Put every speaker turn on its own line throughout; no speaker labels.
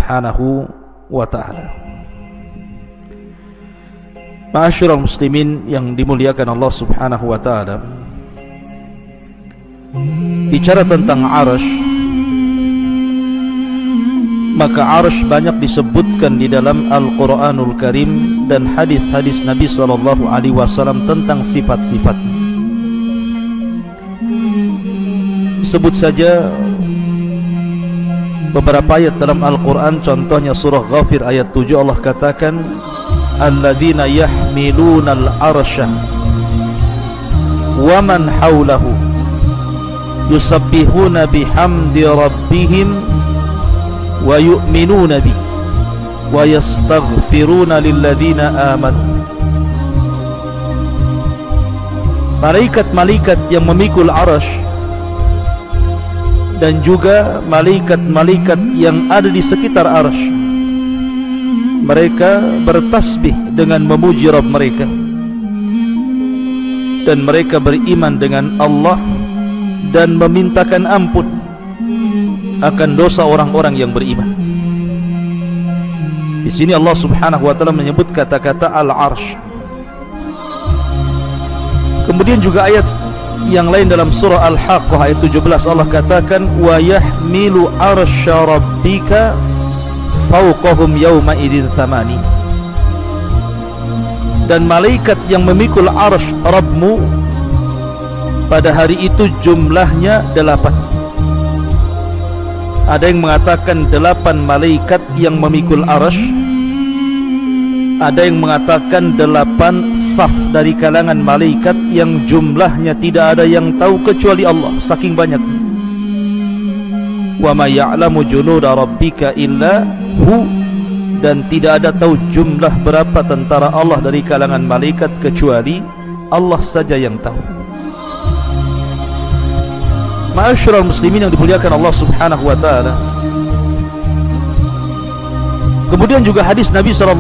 Subhanahu wa ta'ala. Ma'asyiral muslimin yang dimuliakan Allah Subhanahu wa ta'ala, bicara tentang Arsy, maka Arsy banyak disebutkan di dalam Al-Quranul Karim dan hadis-hadis Nabi SAW tentang sifat-sifatnya. Sebut saja beberapa ayat dalam Al-Quran, contohnya surah Ghafir ayat 7, Allah katakan alladzina yahmiluna al-arsha wa man hawlahu yusabbihuna bihamdi rabbihim wa yu'minuna bi wa yastaghfiruna lilladzina amanu. Malaikat-malaikat yang memikul Arsy dan juga malaikat-malaikat yang ada di sekitar Arsy, mereka bertasbih dengan memuji Rabb mereka, dan mereka beriman dengan Allah dan memintakan ampun akan dosa orang-orang yang beriman. Di sini Allah Subhanahu wa ta'ala menyebut kata-kata Al-Arsy. Kemudian juga ayat yang lain dalam surah Al-Haqqah ayat 17, Allah katakan wa yahmilu arsya rabbika fawqahum yawma idzin thamani. Dan malaikat yang memikul arsy Rabbmu pada hari itu jumlahnya 8. Ada yang mengatakan 8 malaikat yang memikul arsy, ada yang mengatakan 8 saf dari kalangan malaikat yang jumlahnya tidak ada yang tahu kecuali Allah, saking banyaknya. Wa ma ya'lamu junuda rabbika illa hu, dan tidak ada tahu jumlah berapa tentara Allah dari kalangan malaikat kecuali Allah saja yang tahu. Ma'asyiral muslimin yang dimuliakan Allah Subhanahu wa ta'ala, kemudian juga hadis Nabi SAW.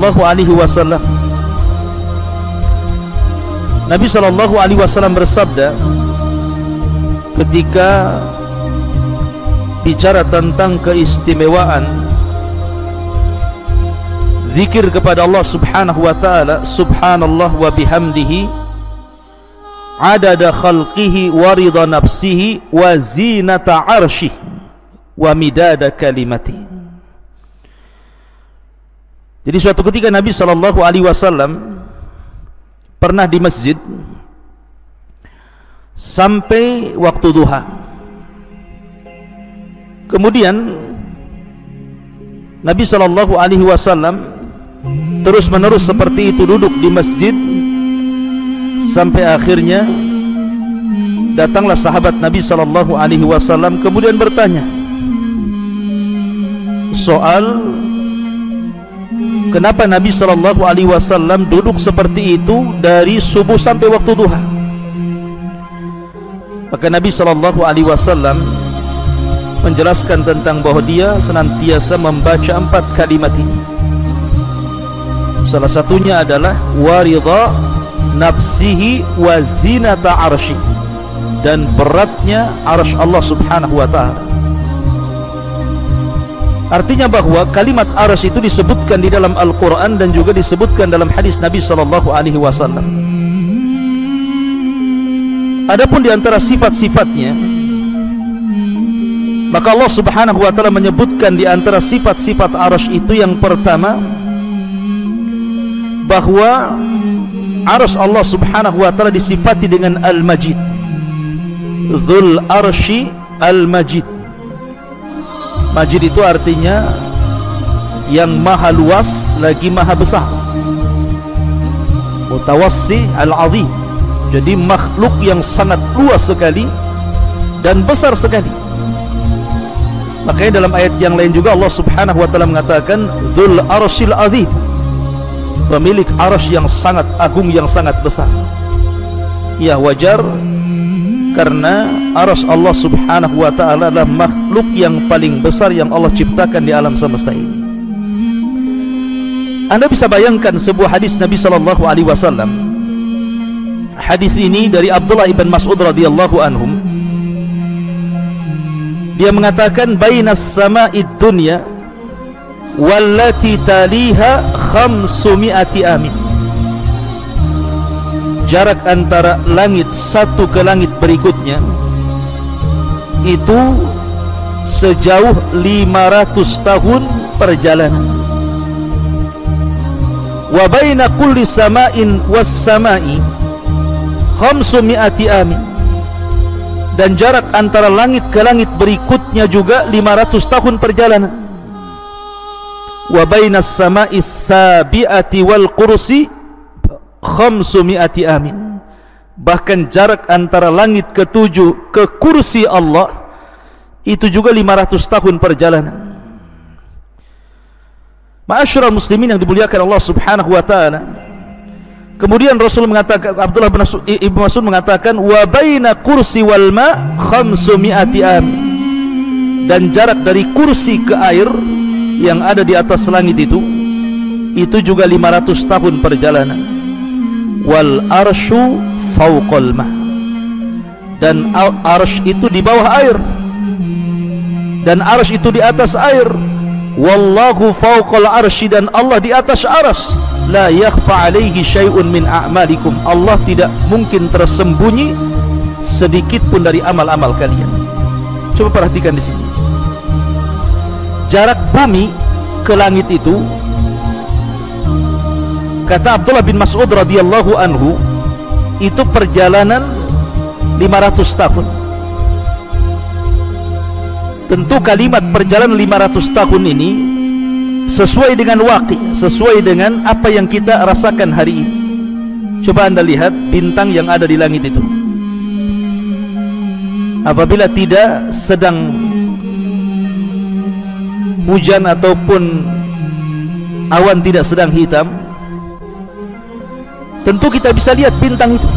Nabi SAW bersabda ketika bicara tentang keistimewaan zikir kepada Allah Subhanahu wa ta'ala, subhanallah wa bihamdihi adada khalqihi wa ridha nafsihi wa zinata arshih wa midada kalimatihi. Jadi suatu ketika Nabi SAW pernah di masjid sampai waktu duha. Kemudian Nabi SAW terus-menerus seperti itu duduk di masjid sampai akhirnya datanglah sahabat Nabi SAW kemudian bertanya soal kenapa Nabi SAW duduk seperti itu dari subuh sampai waktu duha. Maka Nabi SAW menjelaskan tentang bahwa dia senantiasa membaca 4 kalimat ini. Salah satunya adalah waridha nafsihi wa zinata arsy, dan beratnya arsy Allah Subhanahu wa ta'ala. Artinya bahwa kalimat arsy itu disebutkan di dalam Al-Quran dan juga disebutkan dalam hadis Nabi SAW. Adapun di antara sifat-sifatnya, maka Allah Subhanahu wa ta'ala menyebutkan di antara sifat-sifat arsy itu yang pertama bahwa arsy Allah Subhanahu wa ta'ala disifati dengan Al-Majid, Dzul Arsy Al-Majid. Majid itu artinya yang maha luas lagi maha besar, Mutawassi Al-Azim. Jadi makhluk yang sangat luas sekali dan besar sekali. Makanya dalam ayat yang lain juga Allah Subhanahu wa ta'ala mengatakan Dzul Arsyil Azim, pemilik arasy yang sangat agung, yang sangat besar. Ya wajar, karena arasy Allah subhanahu wa ta'ala adalah makhluk yang paling besar yang Allah ciptakan di alam semesta ini. Anda bisa bayangkan sebuah hadis Nabi SAW. Hadis ini dari Abdullah ibn Mas'ud radhiyallahu anhum. Dia mengatakan, bainas sama'id dunya wallati taliha 500 amin. Jarak antara langit satu ke langit berikutnya itu sejauh 500 tahun perjalanan. Wa baina kulli sama'in was sama'i 500 amin. Dan jarak antara langit ke langit berikutnya juga 500 tahun perjalanan. Wa bainas sama'is sabi'ati wal kursi 500 amin. Bahkan jarak antara langit ke-7 ke kursi Allah itu juga 500 tahun perjalanan. Ma'asyiral muslimin yang dimuliakan Allah subhanahu wa ta'ala. Kemudian Rasul mengatakan, Abdullah bin Ibnu Mas'ud mengatakan, wa baina kursi wal ma 500 amin. Dan jarak dari kursi ke air yang ada di atas langit itu juga 500 tahun perjalanan. Wal arsyu fawqal ma. Dan arsy itu di bawah air, dan arsy itu di atas air. Wallahu fawqal arsy, dan Allah di atas arsy. La yakhfa alaihi syai'un min a'malikum. Allah tidak mungkin tersembunyi sedikit pun dari amal-amal kalian. Coba perhatikan di sini. Jarak bumi ke langit itu, kata Abdullah bin Mas'ud radhiyallahu anhu, itu perjalanan 500 tahun. Tentu kalimat perjalanan 500 tahun ini sesuai dengan waqi', sesuai dengan apa yang kita rasakan hari ini. Coba Anda lihat bintang yang ada di langit itu. Apabila tidak sedang hujan ataupun awan tidak sedang hitam, tentu kita bisa lihat bintang itu.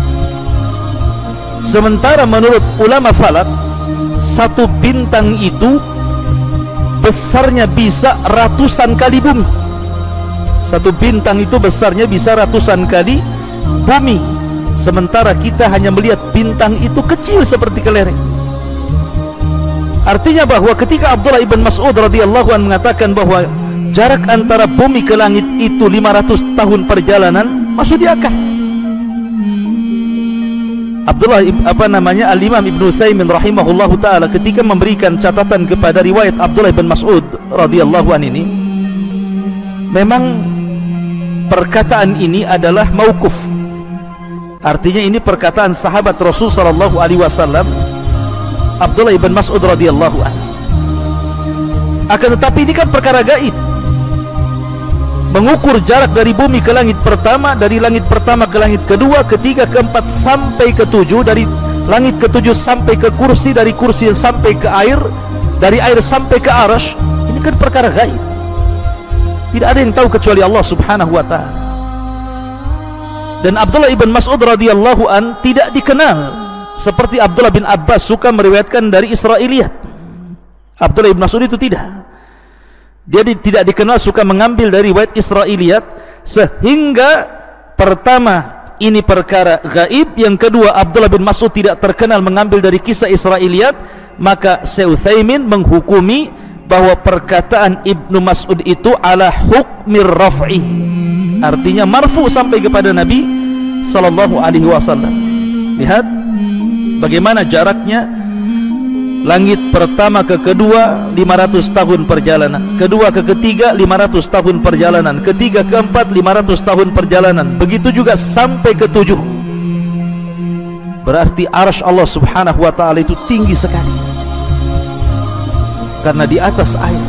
Sementara menurut ulama falak, satu bintang itu besarnya bisa ratusan kali bumi. Satu bintang itu besarnya bisa ratusan kali bumi. Sementara kita hanya melihat bintang itu kecil seperti kelereng. Artinya bahwa ketika Abdullah ibn Mas'ud radhiyallahu anhu mengatakan bahwa jarak antara bumi ke langit itu 500 tahun perjalanan, masuk di akal. Abdullah Al-Imam Ibnu Utsaimin rahimahullahu taala ketika memberikan catatan kepada riwayat Abdullah bin Mas'ud radhiyallahu anhu ini, memang perkataan ini adalah mauquf. Artinya ini perkataan sahabat Rasul sallallahu alaihi wasallam, Abdullah bin Mas'ud radhiyallahu anhu. Akan tetapi ini kan perkara gaib. Mengukur jarak dari bumi ke langit pertama, dari langit pertama ke langit kedua, ketiga, keempat sampai ke-7, dari langit ke-7 sampai ke kursi, dari kursi sampai ke air, dari air sampai ke arsy. Ini kan perkara gaib. Tidak ada yang tahu kecuali Allah subhanahu wa ta'ala. Dan Abdullah ibn Mas'ud radhiyallahu an tidak dikenal seperti Abdullah bin Abbas suka meriwayatkan dari Israiliyat. Abdullah ibn Mas'ud itu tidak. Dia tidak dikenal suka mengambil dari riwayat Israiliyat, sehingga pertama ini perkara gaib, yang kedua Abdullah bin Mas'ud tidak terkenal mengambil dari kisah Israiliyat, maka Syekh Utsaimin menghukumi bahwa perkataan Ibnu Mas'ud itu ala hukmir raf'i, artinya marfu sampai kepada Nabi sallallahu alaihi wasallam. Lihat bagaimana jaraknya. Langit pertama ke kedua 500 tahun perjalanan, kedua ke ketiga 500 tahun perjalanan, ketiga ke empat 500 tahun perjalanan, begitu juga sampai ke 7. Berarti arsy Allah subhanahu wa ta'ala itu tinggi sekali, karena di atas air.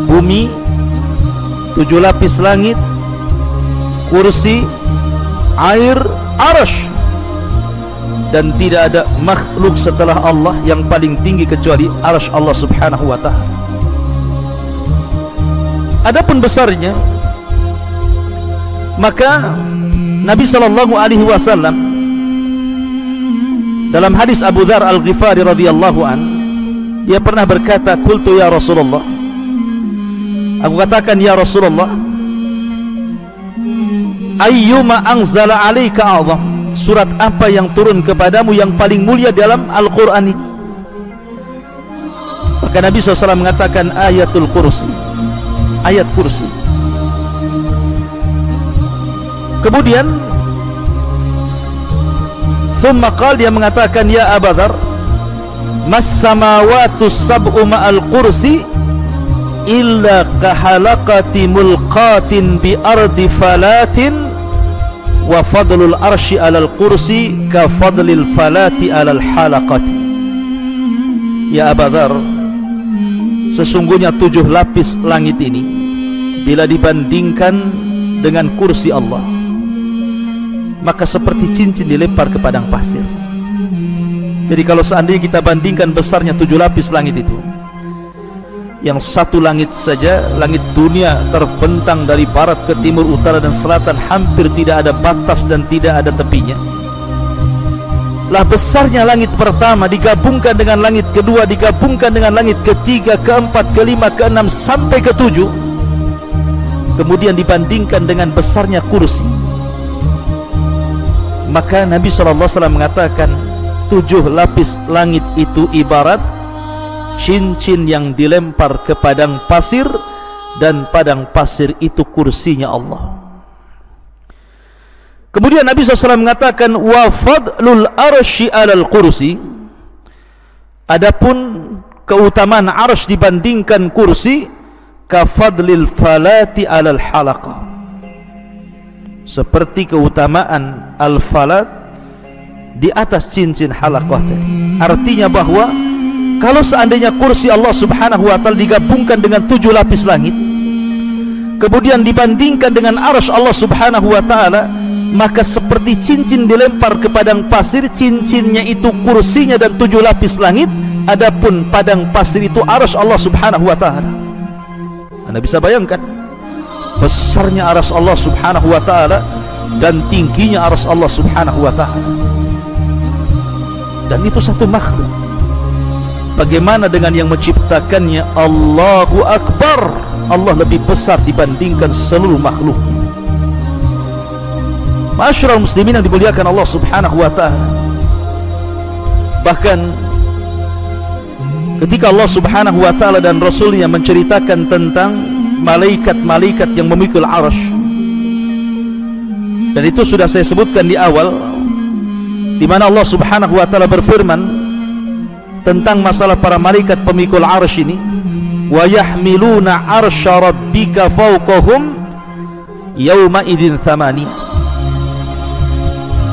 Bumi, 7 lapis langit, kursi, air, arsy. Dan tidak ada makhluk setelah Allah yang paling tinggi kecuali arsy Allah subhanahu wa ta'ala. Adapun besarnya Maka Nabi SAW dalam hadis Abu Dzar Al-Ghifari radhiyallahu an, dia pernah berkata, qultu ya Rasulullah, aku katakan ya Rasulullah, ayyuma anzala alaika a'zam, surat apa yang turun kepadamu yang paling mulia dalam Al-Quran ini? Maka Nabi SAW mengatakan ayatul kursi, ayat kursi. Kemudian thumma qala, dia mengatakan, ya Abu Dzar, mas samawatu sab'u ma'al kursi illa kahalaqati mulqatin bi ardi falatin wa fadlul arsy alal kursi ka fadlil falati alal halaqati. Ya Abu Dzar, sesungguhnya 7 lapis langit ini bila dibandingkan dengan kursi Allah, maka seperti cincin dilempar ke padang pasir. Jadi kalau seandainya kita bandingkan besarnya 7 lapis langit itu, yang satu langit saja, langit dunia terbentang dari barat ke timur, utara dan selatan, hampir tidak ada batas dan tidak ada tepinya. Lah besarnya langit pertama digabungkan dengan langit kedua, digabungkan dengan langit ketiga, keempat, kelima, keenam sampai ketujuh, kemudian dibandingkan dengan besarnya kursi, maka Nabi SAW mengatakan 7 lapis langit itu ibarat cincin yang dilempar ke padang pasir, dan padang pasir itu kursinya Allah. Kemudian Nabi SAW mengatakan wa fadlul arsy alal kursi, adapun keutamaan arsy dibandingkan kursi, ka fadlil falati alal halaqah, seperti keutamaan al-falat di atas cincin halaqah tadi. Artinya bahwa kalau seandainya kursi Allah Subhanahu wa ta'ala digabungkan dengan 7 lapis langit, kemudian dibandingkan dengan arsy Allah Subhanahu wa ta'ala, maka seperti cincin dilempar ke padang pasir, cincinnya itu kursinya dan 7 lapis langit, adapun padang pasir itu arsy Allah Subhanahu wa ta'ala. Anda bisa bayangkan besarnya arsy Allah Subhanahu wa ta'ala dan tingginya arsy Allah Subhanahu wa ta'ala, dan itu satu makhluk. Bagaimana dengan yang menciptakannya? Allahu Akbar, Allah lebih besar dibandingkan seluruh makhluknya. Ma'asyiral muslimin yang dimuliakan Allah Subhanahu wa ta'ala, bahkan ketika Allah Subhanahu wa ta'ala dan Rasulnya menceritakan tentang malaikat-malaikat yang memikul arsy, dan itu sudah saya sebutkan di awal, di mana Allah Subhanahu wa ta'ala berfirman tentang masalah para malaikat pemikul arsy ini, wa yahmiluna arsya rabbika fawqahum yawma idzin thamaniyah,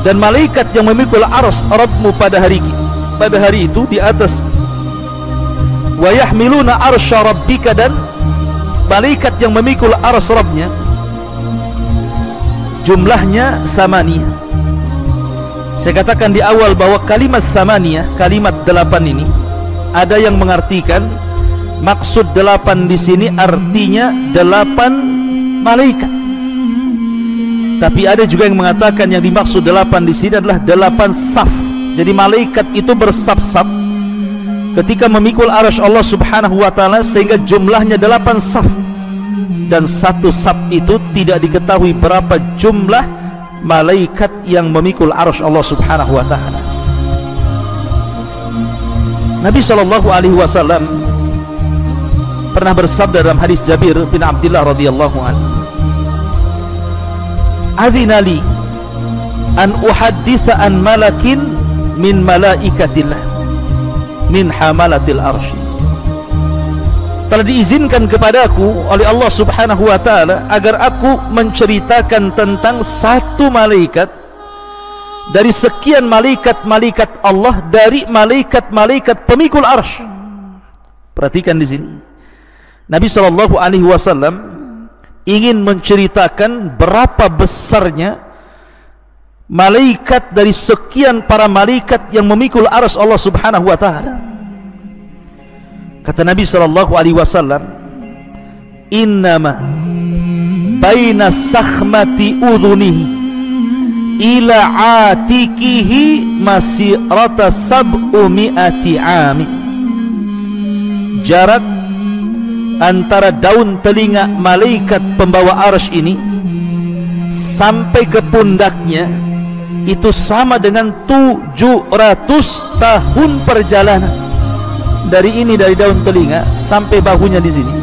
dan malaikat yang memikul arsy Rabbmu pada hari itu di atas, wa yahmiluna arsya rabbika, dan malaikat yang memikul arsy Rabbnya jumlahnya thamaniyah. Saya katakan di awal bahwa kalimat samaniyah, kalimat 8 ini, ada yang mengartikan maksud 8 di sini artinya 8 malaikat. Tapi ada juga yang mengatakan yang dimaksud 8 di sini adalah 8 saf. Jadi malaikat itu bersaf-saf ketika memikul arsy Allah Subhanahu wa ta'ala, sehingga jumlahnya 8 saf, dan satu saf itu tidak diketahui berapa jumlah malaikat yang memikul arsy Allah Subhanahu wa ta'ala. Nabi SAW pernah bersabda dalam hadis Jabir bin Abdullah radhiyallahu anhu, "Adzina li an uhadditsa an malakin min malaikatillah min hamalatil arsy." Telah diizinkan kepadaku oleh Allah Subhanahu wa ta'ala agar aku menceritakan tentang satu malaikat dari sekian malaikat-malaikat Allah, dari malaikat-malaikat pemikul arsy. Perhatikan di sini, Nabi SAW ingin menceritakan berapa besarnya malaikat dari sekian para malaikat yang memikul arsy Allah Subhanahu wa ta'ala. Kata Nabi SAW, innama baina sakhmati udhunihi ila atikihi masirata sab'umi'ati amin. Jarak antara daun telinga malaikat pembawa arsy ini sampai ke pundaknya itu sama dengan 700 tahun perjalanan. Dari daun telinga sampai bahunya di sini.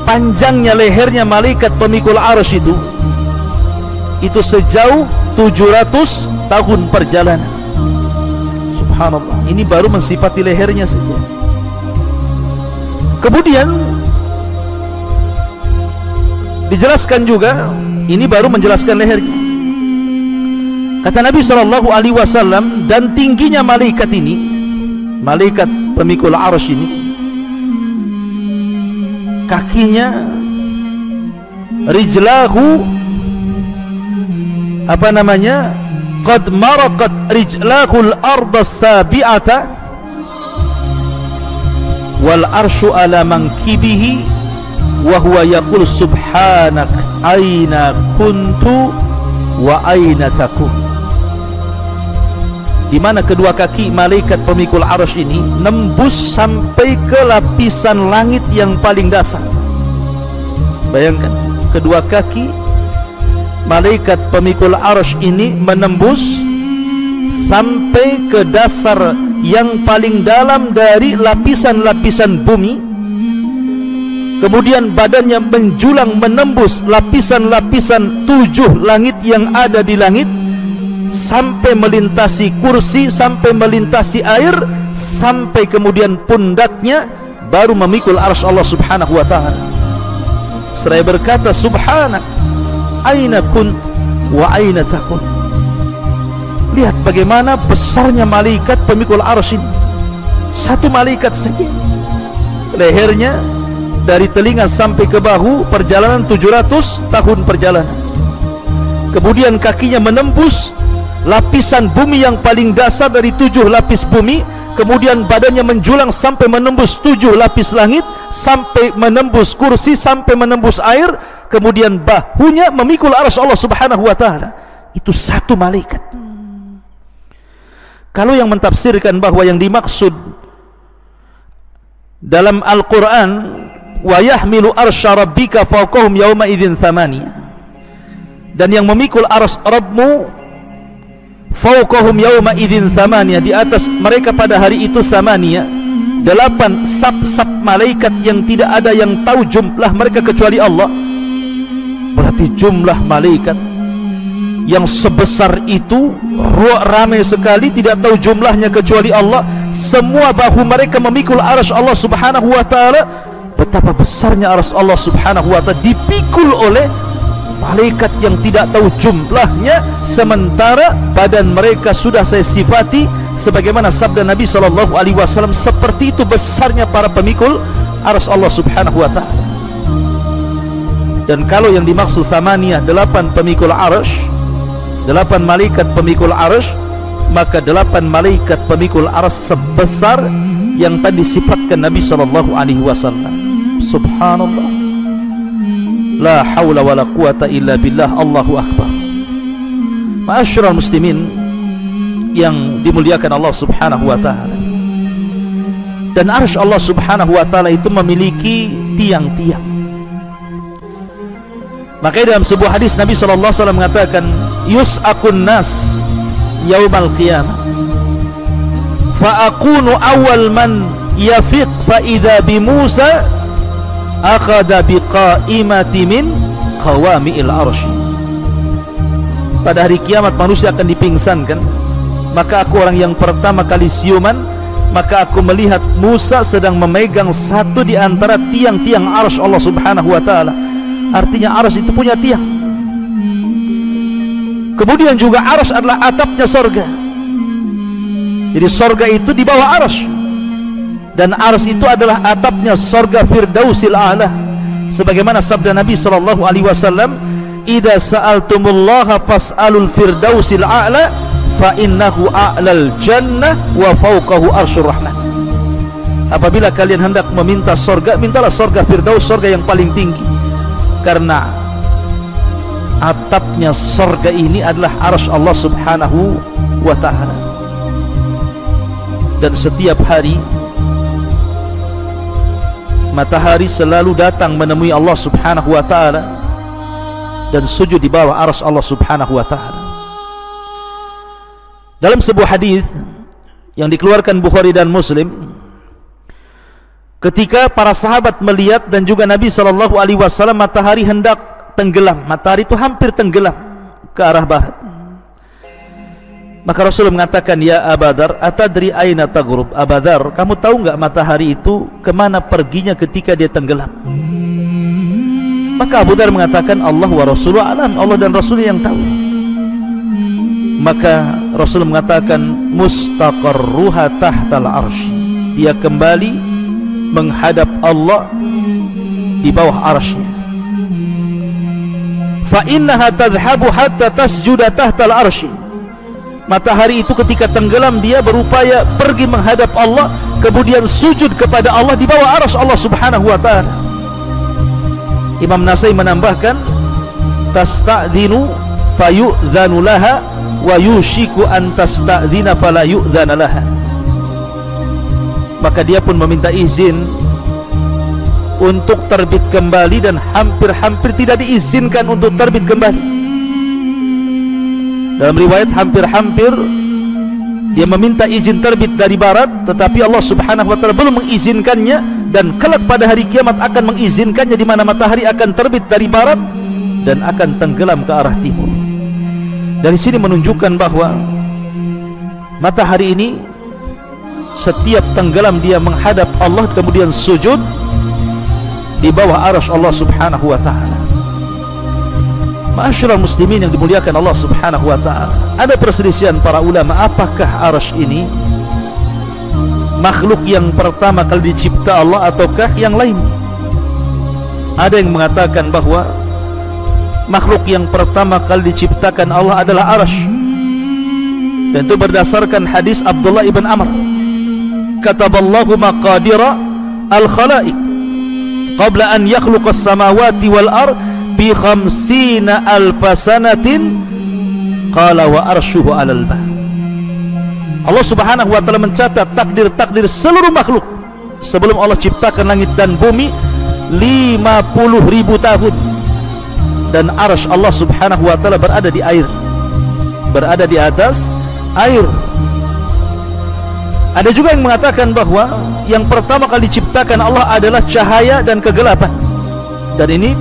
Panjangnya lehernya malaikat pemikul arsy itu sejauh 700 tahun perjalanan. Subhanallah, ini baru mensifati lehernya saja. Kemudian dijelaskan juga, ini baru menjelaskan lehernya. Kata Nabi SAW, dan tingginya malaikat ini, malaikat pemikul arsy ini, kakinya, rijlahu, qad maraqat rijlahul arda sabi'ata wal arsyu ala mankibihi wa huwa yaqul subhanak aina kuntu wa aina takun. Di mana kedua kaki malaikat pemikul arsy ini nembus sampai ke lapisan langit yang paling dasar. Bayangkan, kedua kaki malaikat pemikul arsy ini menembus sampai ke dasar yang paling dalam dari lapisan-lapisan bumi. Kemudian badannya menjulang menembus lapisan-lapisan 7 langit yang ada di langit, sampai melintasi kursi, sampai melintasi air, sampai kemudian pundaknya baru memikul arsy Allah Subhanahu wa ta'ala. Seraya berkata, subhanak aina kunt wa aina takun. Lihat bagaimana besarnya malaikat pemikul arsy ini. Satu malaikat saja, lehernya dari telinga sampai ke bahu, perjalanan 700 tahun perjalanan. Kemudian kakinya menembus lapisan bumi yang paling dasar dari 7 lapis bumi. Kemudian badannya menjulang sampai menembus 7 lapis langit, sampai menembus kursi, sampai menembus air. Kemudian bahunya memikul arsy Allah Subhanahu wa ta'ala. Itu satu malaikat. Kalau yang mentafsirkan bahwa yang dimaksud dalam Al-Quran wa yahmilu arsya rabbika fawqahum yawma idzin thamaniya, dan yang memikul arsy Rabbmu fawqahum yawma idzin thamaniya, di atas mereka pada hari itu thamaniya, 8 sab-sab malaikat yang tidak ada yang tahu jumlah mereka kecuali Allah. Berarti jumlah malaikat yang sebesar itu ramai sekali, tidak tahu jumlahnya kecuali Allah. Semua bahu mereka memikul arsy Allah Subhanahu wa ta'ala. Betapa besarnya arsy Allah Subhanahu wa ta'ala dipikul oleh malaikat yang tidak tahu jumlahnya, sementara badan mereka sudah saya sifati sebagaimana sabda Nabi SAW, seperti itu besarnya para pemikul arsy Allah Subhanahu wa ta'ala. Dan kalau yang dimaksud thamaniyah, 8 pemikul arsy, 8 malaikat pemikul arsy, maka 8 malaikat pemikul arsy sebesar yang tadi sifatkan Nabi SAW. Subhanallah, la hawla wa la quwata illa billah. Allahu akbar. Ma'asyiral muslimin yang dimuliakan Allah Subhanahu wa ta'ala, dan arsy Allah Subhanahu wa ta'ala itu memiliki tiang-tiang. Makanya dalam sebuah hadis Nabi SAW mengatakan, yus'akun nas yaumal qiyamah fa akunu awal man yafiq fa idza bi Musa akhadha bi qa'imati min qawami'il arsy. Pada hari kiamat manusia akan dipingsankan, maka aku orang yang pertama kali siuman, maka aku melihat Musa sedang memegang satu di antara tiang-tiang arsy Allah Subhanahu wa ta'ala. Artinya arsy itu punya tiang. Kemudian juga arsy adalah atapnya sorga. Jadi sorga itu di bawah arsy, dan arsy itu adalah atapnya sorga Firdausil A'la. Sebagaimana sabda Nabi SAW, idza sa'altumullaha fas'alul Firdausil A'la fa innahu a'lal jannah wa fawqahu arsyur rahman. Apabila kalian hendak meminta sorga, mintalah sorga Firdaus, sorga yang paling tinggi, karena atapnya surga ini adalah arsy Allah Subhanahu wa ta'ala. Dan setiap hari matahari selalu datang menemui Allah Subhanahu wa ta'ala dan sujud di bawah arsy Allah Subhanahu wa ta'ala. Dalam sebuah hadis yang dikeluarkan Bukhari dan Muslim, ketika para sahabat melihat dan juga Nabi SAW, matahari hendak tenggelam, matahari itu hampir tenggelam ke arah barat. Maka Rasul mengatakan, ya Abadar, atadri aina taghrub? Abadar, kamu tahu enggak matahari itu kemana perginya ketika dia tenggelam? Maka Abu Dar mengatakan, Allah wa Rasuluh alam, Allah dan Rasul yang tahu. Maka Rasul mengatakan, mustaqarruha tahtal arsy, dia kembali menghadap Allah di bawah arsy-Nya. Fa innaha tadhhabu hatta tasjuda tahtal arsy. Matahari itu ketika tenggelam dia berupaya pergi menghadap Allah, kemudian sujud kepada Allah di bawah arsy Allah Subhanahu wa ta'ala. Imam Nasai menambahkan, tasta'dhinu fayu'dhanu laha wa yushiku an tasta'dhina fala yu'dhana laha. Maka dia pun meminta izin untuk terbit kembali dan hampir-hampir tidak diizinkan untuk terbit kembali. Dalam riwayat hampir-hampir dia meminta izin terbit dari barat, tetapi Allah Subhanahu wa ta'ala belum mengizinkannya, dan kelak pada hari kiamat akan mengizinkannya, di mana matahari akan terbit dari barat dan akan tenggelam ke arah timur. Dari sini menunjukkan bahwa matahari ini setiap tenggelam dia menghadap Allah, kemudian sujud di bawah arsy Allah Subhanahu wa ta'ala. Ma'asyiral muslimin yang dimuliakan Allah Subhanahu wa ta'ala, ada perselisihan para ulama, apakah arsy ini makhluk yang pertama kali dicipta Allah ataukah yang lain? Ada yang mengatakan bahwa makhluk yang pertama kali diciptakan Allah adalah arsy, dan itu berdasarkan hadis Abdullah ibn Amr, kataballahu maqadira al-khalaiq qabla an yakhluqa as-samawati wal ard bi 50,000 sanatin qala wa arshuhu 'alal ma. Allah Subhanahu wa ta'ala mencatat takdir-takdir seluruh makhluk sebelum Allah ciptakan langit dan bumi 50,000 tahun, dan arsy Allah Subhanahu wa ta'ala berada di air, berada di atas air. Ada juga yang mengatakan bahwa yang pertama kali diciptakan Allah adalah cahaya dan kegelapan, dan ini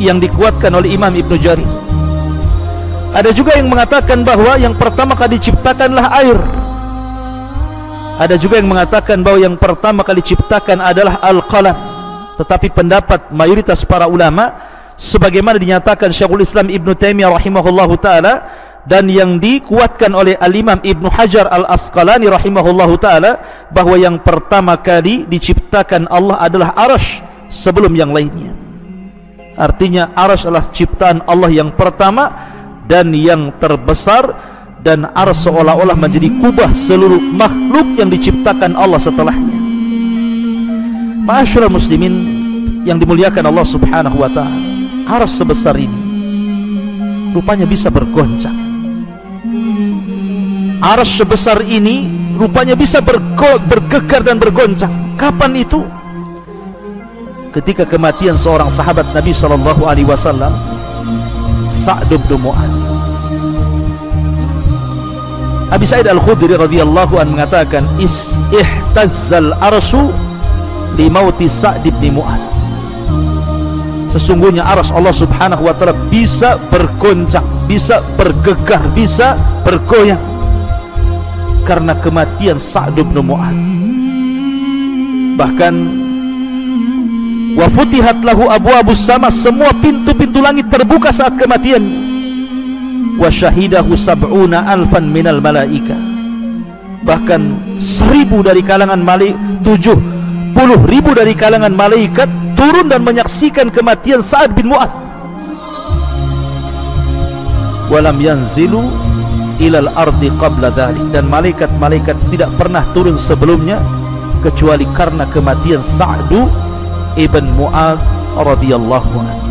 yang dikuatkan oleh Imam Ibnu Jarir. Ada juga yang mengatakan bahwa yang pertama kali diciptakanlah air. Ada juga yang mengatakan bahwa yang pertama kali diciptakan adalah al-qalam. Tetapi pendapat mayoritas para ulama, sebagaimana dinyatakan Syekhul Islam Ibnu Taimiyah rahimahullahu ta'ala, dan yang dikuatkan oleh Al-Imam Ibnu Hajar Al-Asqalani rahimahullahu ta'ala, bahwa yang pertama kali diciptakan Allah adalah arsy sebelum yang lainnya. Artinya arsy adalah ciptaan Allah yang pertama dan yang terbesar, dan arsy seolah-olah menjadi kubah seluruh makhluk yang diciptakan Allah setelahnya. Ma'asyiral muslimin yang dimuliakan Allah Subhanahu wa ta'ala, arsy sebesar ini rupanya bisa bergoncang. Arsy sebesar ini rupanya bisa bergegar dan bergoncang. Kapan itu? Ketika kematian seorang sahabat Nabi SAW, Sa'd bin Mu'adz. Abi Sa'id Al-Khudri radhiyallahu anhu mengatakan, ihtazzal arsyu li mauti Sa'd bin Mu'adz. Sesungguhnya arsy Allah Subhanahu wa ta'ala bisa bergoncang, bisa bergegar, bisa bergoyang karena kematian Sa'd bin Mu'adz. Bahkan wa futihat lahu abwabus sama, semua pintu-pintu langit terbuka saat kematiannya. Wa syahidahu 70,000 minal malaika, bahkan 1,000 dari kalangan malaikat, 70,000 dari kalangan malaikat turun dan menyaksikan kematian Sa'd bin Mu'adz. Walam yanzilu ilal ardi qabla dhalik, dan malaikat-malaikat tidak pernah turun sebelumnya kecuali karena kematian Sa'd ibn Mu'adz radhiyallahu anhu.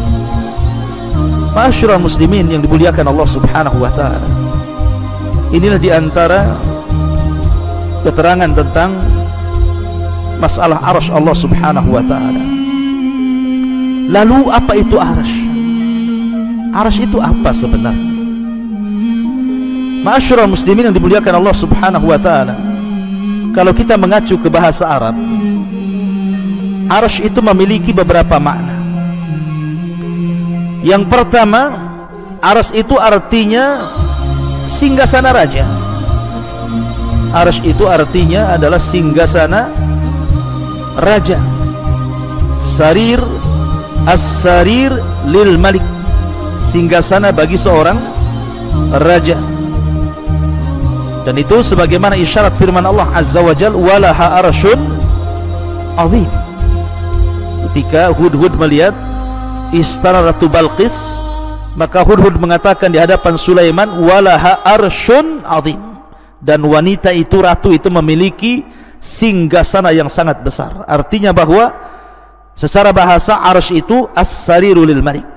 Ma'asyiral muslimin yang dimuliakan Allah Subhanahu wa taala, inilah diantara keterangan tentang masalah arsy Allah Subhanahu wa taala. Lalu apa itu arsy? Arsy itu apa sebenarnya? Ma'asyiral muslimin yang dimuliakan Allah Subhanahu wa taala, kalau kita mengacu ke bahasa Arab, arsy itu memiliki beberapa makna. Yang pertama, arsy itu artinya singgasana raja. Arsy itu artinya adalah singgasana raja. Sarir, as-sarir lil malik, singgasana bagi seorang raja. Dan itu sebagaimana isyarat firman Allah Azza wa Jalla, walaha arsyun azim. Ketika Hudhud melihat istana Ratu Balqis, maka Hudhud mengatakan di hadapan Sulaiman, walaha arsyun azim, dan wanita itu, ratu itu memiliki singgasana yang sangat besar. Artinya bahwa secara bahasa arsy itu as-sariru lil malik.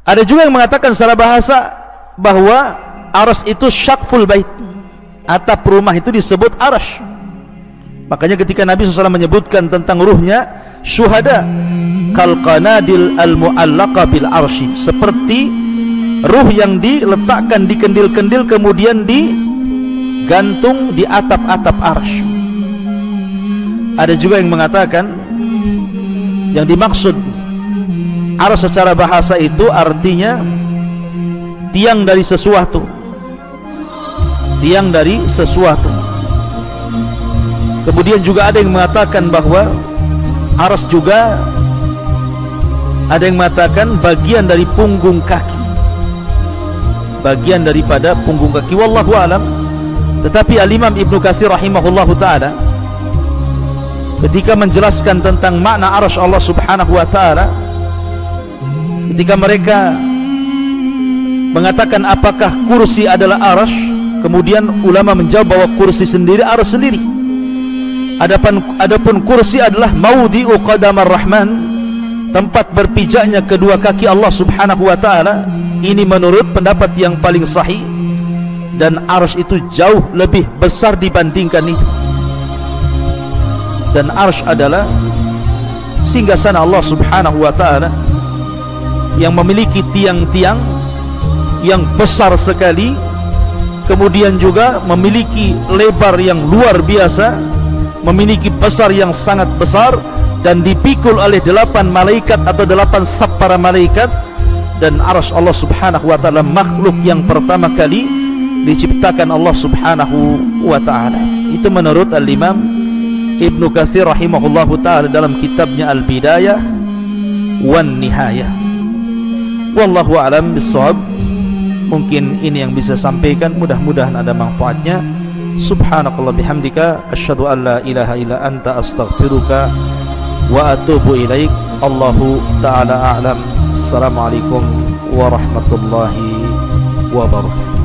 Ada juga yang mengatakan secara bahasa bahwa arsy itu syaqful bait, atap rumah itu disebut arsy. Makanya ketika Nabi SAW menyebutkan tentang ruhnya syuhada, kal qanadil al mu'allaqa bil arsy, seperti ruh yang diletakkan di kendil-kendil kemudian digantung di atap-atap arsy. Ada juga yang mengatakan yang dimaksud arsy secara bahasa itu artinya tiang dari sesuatu, tiang dari sesuatu. Kemudian juga ada yang mengatakan bahwa arsy juga ada yang mengatakan bagian dari punggung kaki, bagian daripada punggung kaki. Wallahu alam. Tetapi Al-Imam Ibnu Katsir rahimahullahu taala ketika menjelaskan tentang makna arsy Allah Subhanahu wa taala, ketika mereka mengatakan apakah kursi adalah arsy, kemudian ulama menjawab bahwa kursi sendiri arsy sendiri. Adapun kursi adalah maudhi'u qadamar rahman, tempat berpijaknya kedua kaki Allah Subhanahu wa taala. Ini menurut pendapat yang paling sahih, dan arsy itu jauh lebih besar dibandingkan itu. Dan arsy adalah singgasana Allah Subhanahu wa taala yang memiliki tiang-tiang yang besar sekali, kemudian juga memiliki lebar yang luar biasa, memiliki besar yang sangat besar, dan dipikul oleh 8 malaikat atau 8 saf para malaikat. Dan arsy Allah Subhanahu wa taala makhluk yang pertama kali diciptakan Allah Subhanahu wa taala. Itu menurut Al-Imam Ibnu Katsir rahimahullahu taala dalam kitabnya Al-Bidayah wan Nihayah. Wallahu a'lam bissawab. Mungkin ini yang bisa sampaikan, mudah-mudahan ada manfaatnya. Subhanakallah bihamdika, asyhadu an la ilaha illa anta, astaghfiruka wa atubu ilaik. Allahu ta'ala a'lam. Assalamualaikum warahmatullahi wabarakatuh.